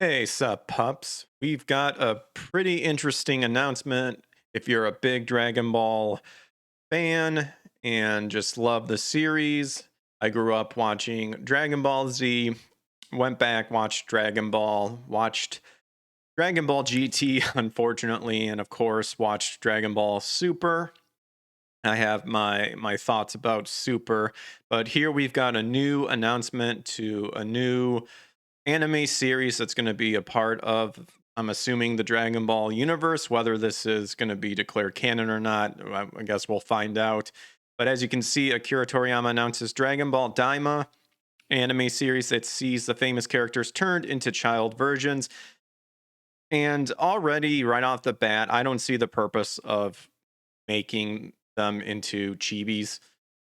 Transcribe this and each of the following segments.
Hey, sup, pups. We've got a pretty interesting announcement. If you're a big Dragon Ball fan and just love the series, I grew up watching Dragon Ball Z, went back, watched Dragon Ball, watched Dragon Ball GT, unfortunately, and of course, watched Dragon Ball Super. I have my thoughts about Super, but here we've got a new announcement to a new anime series that's going to be a part of, I'm assuming, the Dragon Ball universe. Whether this is going to be declared canon or not, I guess we'll find out. But as you can see, Akira Toriyama announces Dragon Ball Daima anime series that sees the famous characters turned into child versions. And already, right off the bat, I don't see the purpose of making them into chibis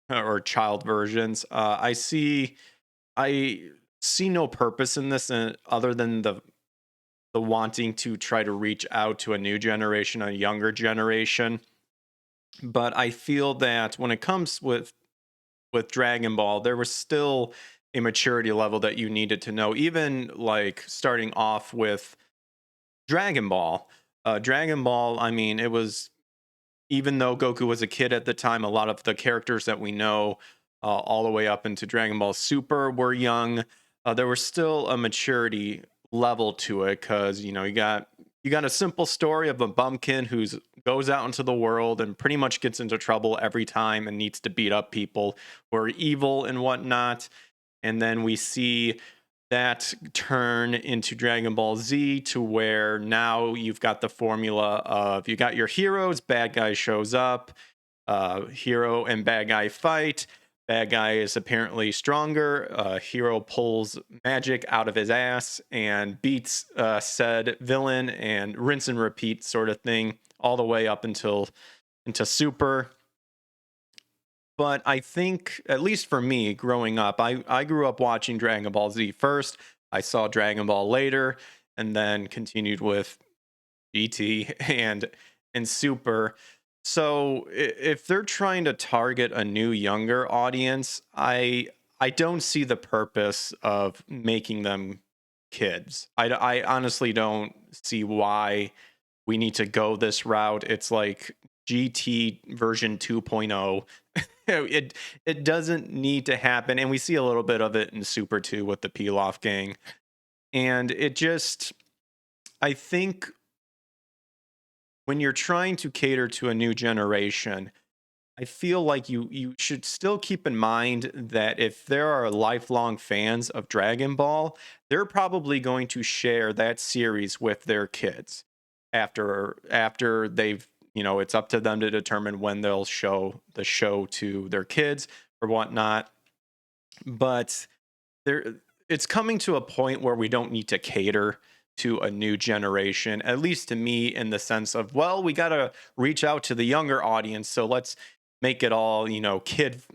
or child versions. I see no purpose in this other than the wanting to try to reach out to a new generation, a younger generation. But I feel that when it comes with Dragon Ball, there was still a maturity level that you needed to know. Even like starting off with Dragon Ball. Dragon Ball, I mean, it was, even though Goku was a kid at the time, a lot of the characters that we know all the way up into Dragon Ball Super were young. There was still a maturity level to it because you got a simple story of a bumpkin who's goes out into the world and pretty much gets into trouble every time and needs to beat up people who are evil and whatnot. And then we see that turn into Dragon Ball Z to where now you've got the formula of you got your heroes, bad guy shows up, hero and bad guy fight. Bad guy is apparently stronger. Hero pulls magic out of his ass and beats said villain, and rinse and repeat sort of thing all the way up until into Super. But I think, at least for me, growing up, I grew up watching Dragon Ball Z first. I saw Dragon Ball later, and then continued with GT and Super. So if they're trying to target a new younger audience, I don't see the purpose of making them kids. I honestly don't see why we need to go this route. It's like GT version 2.0. It doesn't need to happen, and we see a little bit of it in Super 2 with the Pilaf gang. And it just, I think when you're trying to cater to a new generation, I feel like you should still keep in mind that if there are lifelong fans of Dragon Ball, they're probably going to share that series with their kids after they've, it's up to them to determine when they'll show the show to their kids or whatnot. But there it's coming to a point where we don't need to cater to a new generation, at least to me, in the sense of, well, we got to reach out to the younger audience, so let's make it all, kid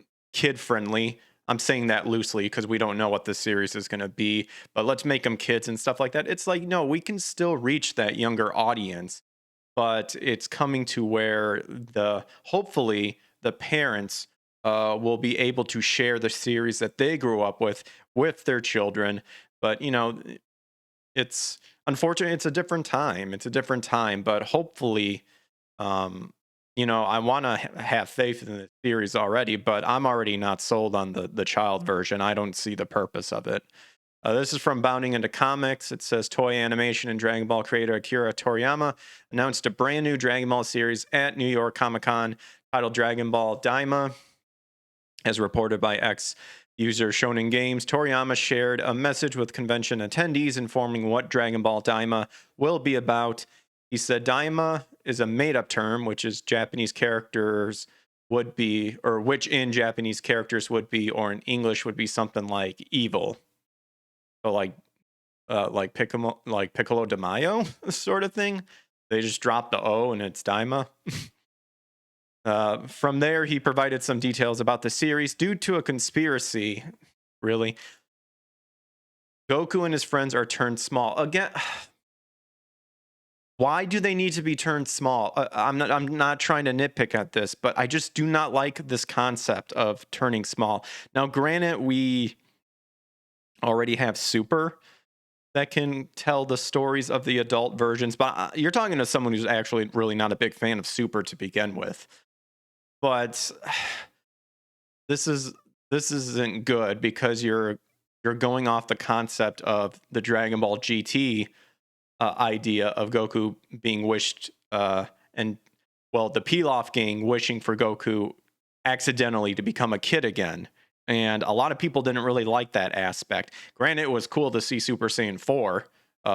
friendly. I'm saying that loosely because we don't know what the series is going to be, but let's make them kids and stuff like that. It's like, no, we can still reach that younger audience, but it's coming to where the hopefully the parents will be able to share the series that they grew up with their children. But it's unfortunate. It's a different time. It's a different time. But hopefully, I want to have faith in the series already. But I'm already not sold on the child version. I don't see the purpose of it. This is from Bounding into Comics. It says Toy Animation and Dragon Ball creator Akira Toriyama announced a brand new Dragon Ball series at New York Comic Con titled Dragon Ball Daima. As reported by X user Shonen Games, Toriyama shared a message with convention attendees informing what Dragon Ball Daima will be about. He said Daima is a made up term, which is Japanese characters would be, or which in Japanese characters would be, or in English would be something like evil. So like Piccolo de Mayo sort of thing. They just dropped the O and it's Daima. From there, he provided some details about the series. Due to a conspiracy, really, Goku and his friends are turned small again. Why do they need to be turned small? I'm not trying to nitpick at this, but I just do not like this concept of turning small. Now, granted, we already have Super, that can tell the stories of the adult versions. But you're talking to someone who's actually really not a big fan of Super to begin with. But this is this isn't good because you're going off the concept of the Dragon Ball GT idea of Goku being wished and well, the Pilaf gang wishing for Goku accidentally to become a kid again. And a lot of people didn't really like that aspect. Granted, it was cool to see Super Saiyan 4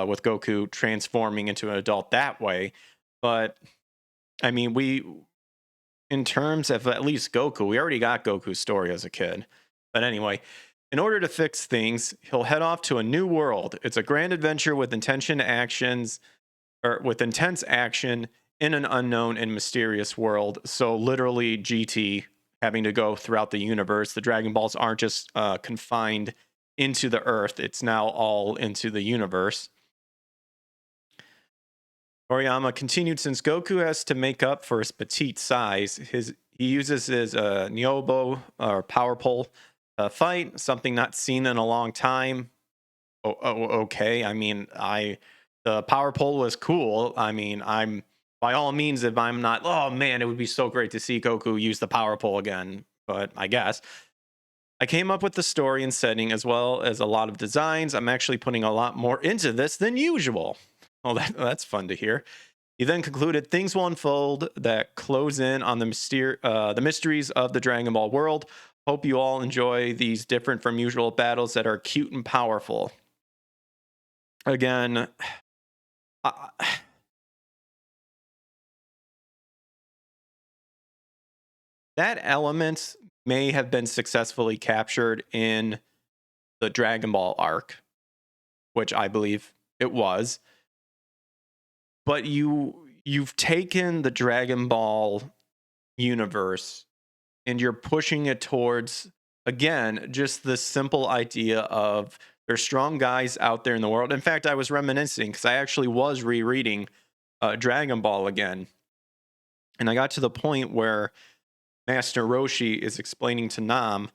with Goku transforming into an adult that way. But I mean, in terms of at least Goku, we already got Goku's story as a kid. But anyway, in order to fix things, he'll head off to a new world. It's a grand adventure with intense action in an unknown and mysterious world. So literally GT having to go throughout the universe. The Dragon Balls aren't just confined into the Earth. It's now all into the universe. Toriyama continued, since Goku has to make up for his petite size, he uses his Nyobo or power pole fight, something not seen in a long time. Okay. I mean, the power pole was cool. I mean, I'm by all means, if I'm not, oh man, it would be so great to see Goku use the power pole again. But I guess I came up with the story and setting as well as a lot of designs. I'm actually putting a lot more into this than usual. Oh, that's fun to hear. He then concluded, things will unfold that close in on the mysteries of the Dragon Ball world. Hope you all enjoy these different from usual battles that are cute and powerful. Again, that element may have been successfully captured in the Dragon Ball arc, which I believe it was. But you've taken the Dragon Ball universe and you're pushing it towards, again, just the simple idea of there's strong guys out there in the world. In fact, I was reminiscing because I actually was rereading Dragon Ball again. And I got to the point where Master Roshi is explaining to Nam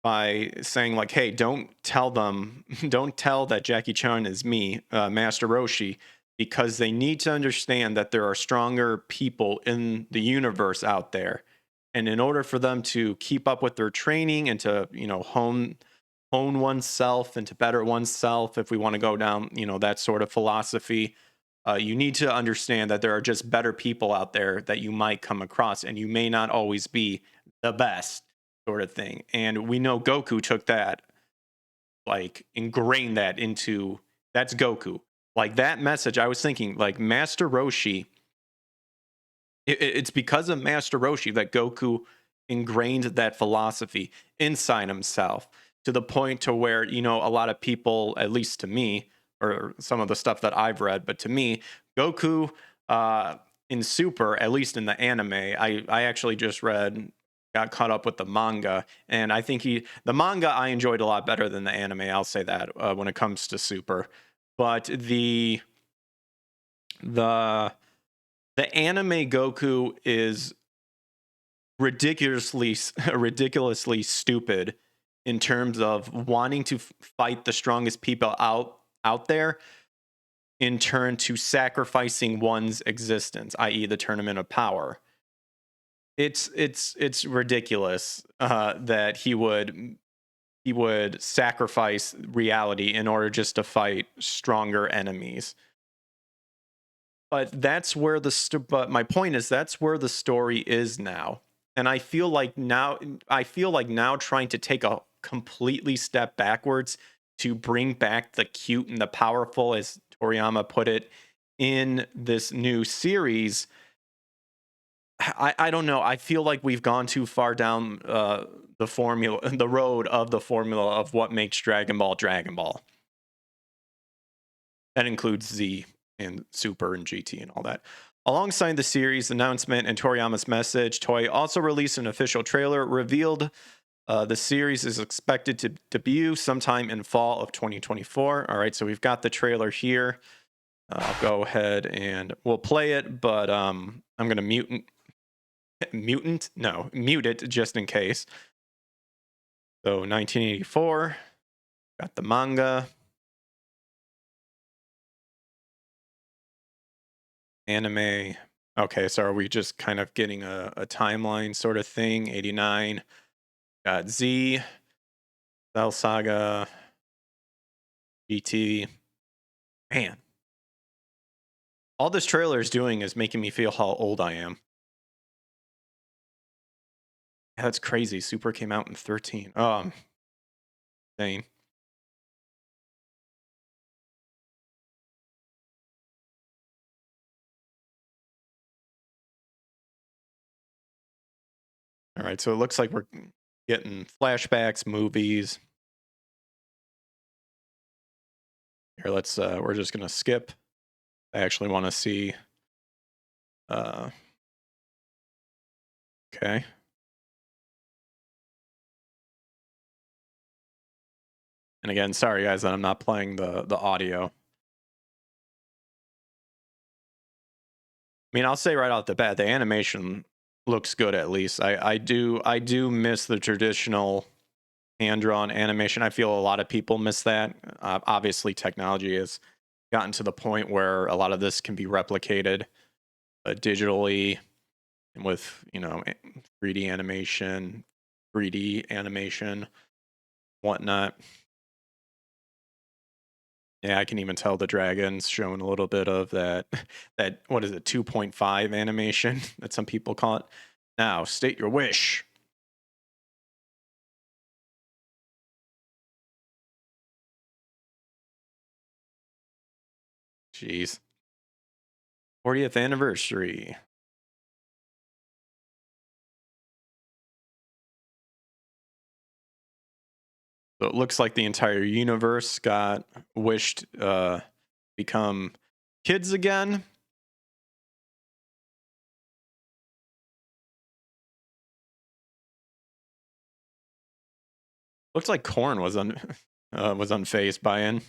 by saying, like, hey, don't tell that Jackie Chan is me, Master Roshi, because they need to understand that there are stronger people in the universe out there. And in order for them to keep up with their training and to, hone oneself and to better oneself, if we want to go down, that sort of philosophy, you need to understand that there are just better people out there that you might come across, and you may not always be the best, sort of thing. And we know Goku took that, like, ingrained that into, that's Goku. Like, that message, I was thinking, like, Master Roshi, it's because of Master Roshi that Goku ingrained that philosophy inside himself, to the point to where, a lot of people, at least to me, or some of the stuff that I've read, but to me, Goku in Super, at least in the anime, I actually just got caught up with the manga, and I think the manga I enjoyed a lot better than the anime. I'll say that when it comes to Super, but the anime Goku is ridiculously stupid in terms of wanting to fight the strongest people out there, in turn to sacrificing one's existence, i.e. the Tournament of Power. It's ridiculous that he would sacrifice reality in order just to fight stronger enemies. But my point is, that's where the story is now. And I feel like now trying to take a completely step backwards to bring back the cute and the powerful, as Toriyama put it, in this new series, I don't know. I feel like we've gone too far down the road of the formula of what makes Dragon Ball Dragon Ball. That includes Z and Super and GT and all that. Alongside the series announcement and Toriyama's message, Toei also released an official trailer, revealed the series is expected to debut sometime in fall of 2024. All right, so we've got the trailer here. I'll go ahead and we'll play it, but I'm going to mute it just in case. So 1984, got the manga. Anime. Okay, so are we just kind of getting a timeline sort of thing? 89. Got Z, Cell Saga, GT. Man, all this trailer is doing is making me feel how old I am. Yeah, that's crazy. Super came out in 13. Oh, I'm insane. All right, so it looks like we're getting flashbacks, movies. Here, let's we're just gonna skip. I actually want to see uh okay. And again, sorry guys that I'm not playing the audio. I mean, I'll say right off the bat, the animation looks good at least. I do miss the traditional hand-drawn animation. I feel a lot of people miss that. Obviously, technology has gotten to the point where a lot of this can be replicated digitally and with 3D animation, 3D animation, whatnot. Yeah, I can even tell the dragon's showing a little bit of that that what is it, 2.5 animation that some people call it. Now, state your wish. Jeez. 40th anniversary. So it looks like the entire universe got wished become kids again. Looks like Korn was was unfazed by it.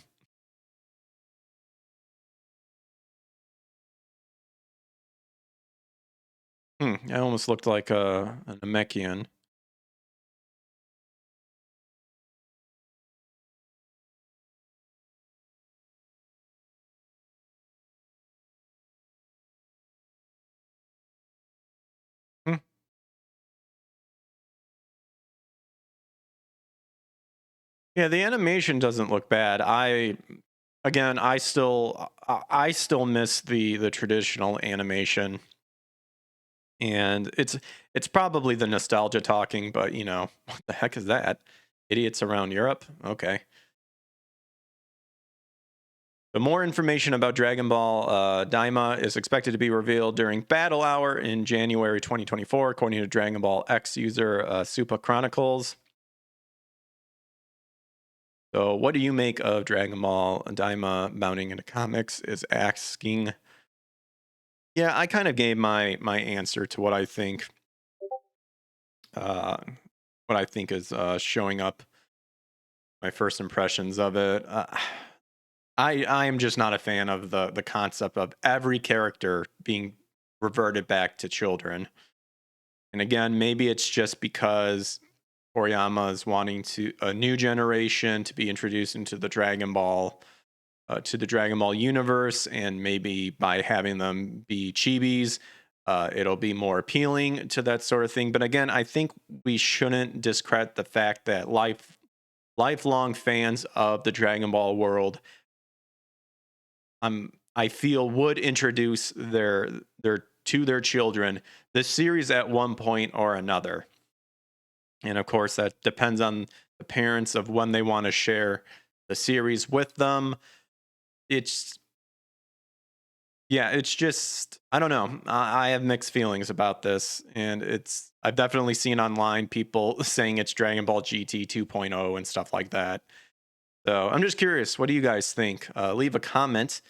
It almost looked like a Namekian. Hmm. Yeah, the animation doesn't look bad. I still miss the traditional animation, and it's probably the nostalgia talking, but what the heck is that? Idiots around Europe? Okay. But more information about Dragon Ball Daima is expected to be revealed during Battle Hour in January 2024, according to Dragon Ball X user Supa Chronicles. So, what do you make of Dragon Ball Daima mounting into comics? Is asking. Yeah, I kind of gave my answer to uh, what I think is showing up. My first impressions of it. I am just not a fan of the concept of every character being reverted back to children. And again, maybe it's just because Toriyama is wanting a new generation to be introduced into the Dragon Ball universe, and maybe by having them be chibis, it'll be more appealing to that sort of thing. But again, I think we shouldn't discredit the fact that lifelong fans of the Dragon Ball world, I feel, would introduce their children this series at one point or another. And of course, that depends on the parents of when they want to share the series with them. It's Yeah, it's just, I don't know. I have mixed feelings about this, and I've definitely seen online people saying it's Dragon Ball GT 2.0 and stuff like that. So I'm just curious, what do you guys think? Leave a comment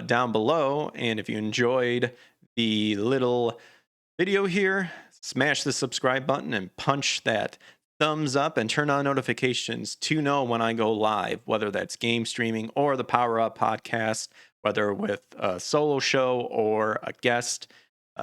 down below, and if you enjoyed the little video here, smash the subscribe button and punch that thumbs up and turn on notifications to know when I go live, whether that's game streaming or the Power Up podcast, whether with a solo show or a guest.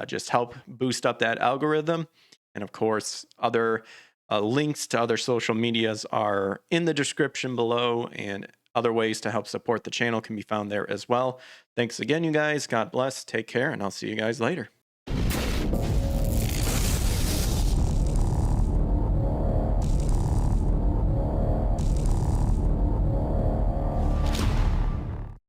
Just help boost up that algorithm. And of course, other links to other social medias are in the description below. And other ways to help support the channel can be found there as well. Thanks again, you guys. God bless. Take care, and I'll see you guys later.